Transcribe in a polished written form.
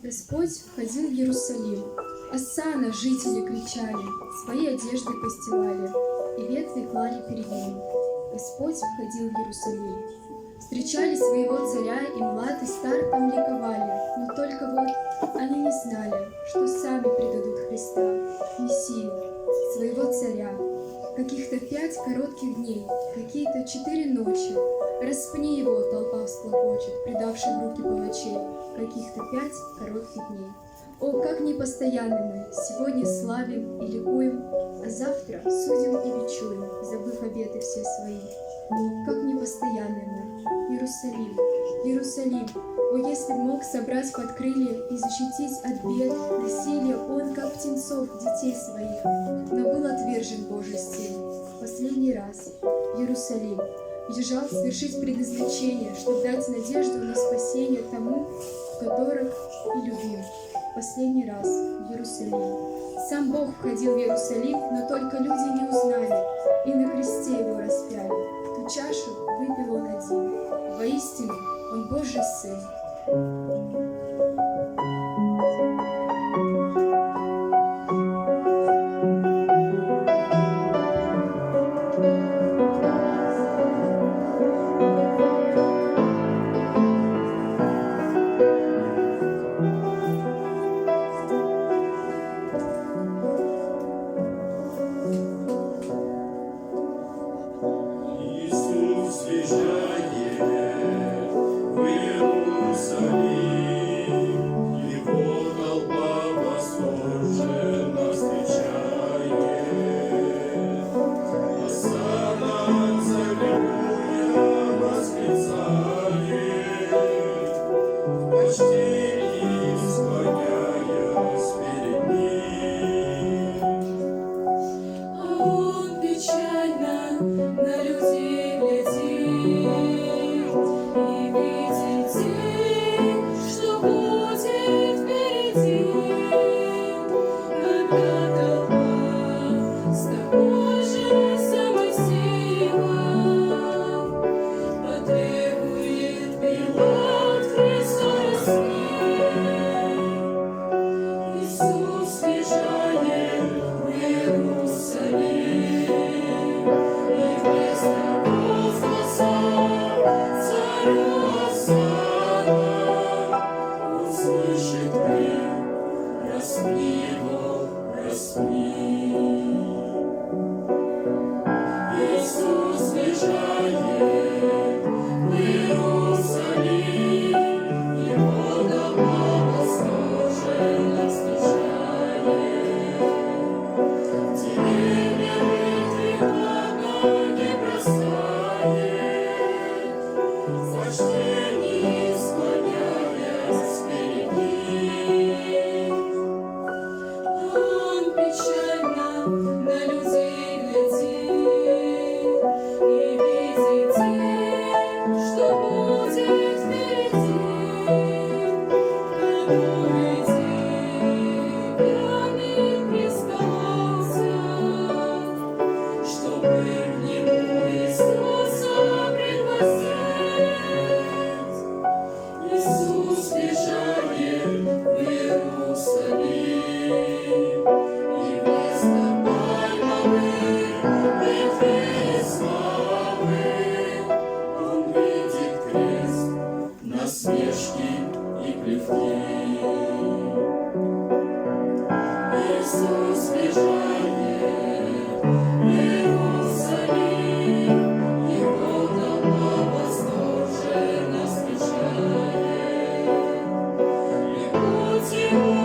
Господь входил в Иерусалим. Осанна, жители кричали, свои одежды постилали, и ветви клали перед ним. Господь входил в Иерусалим. Встречали своего царя, и млад, и стар там ликовали, но только вот они не знали, что сами предадут Христа, Мессию, своего царя. Каких-то 5 коротких дней, какие-то 4 ночи. Распни его, толпа всклокочет, предавший в руки палачей. Каких-то 5 коротких дней. О, как непостоянны мы! Сегодня славим и ликуем, а завтра судим и бичуем, забыв обеты все свои. О, как непостоянны мы! Иерусалим, Иерусалим! О, если б мог собрать под крылья и защитить от бед, насилия он, как птенцов, детей своих, но был отвержен Божий сын. Последний раз Иерусалим бежал свершить предназначение, чтобы дать надежду на спасение тому, которых и любим. Последний раз в Иерусалим. Сам Бог входил в Иерусалим, но только люди не узнали, и на кресте его распяли. Ту чашу выпил он один. Воистину, он Божий Сын. You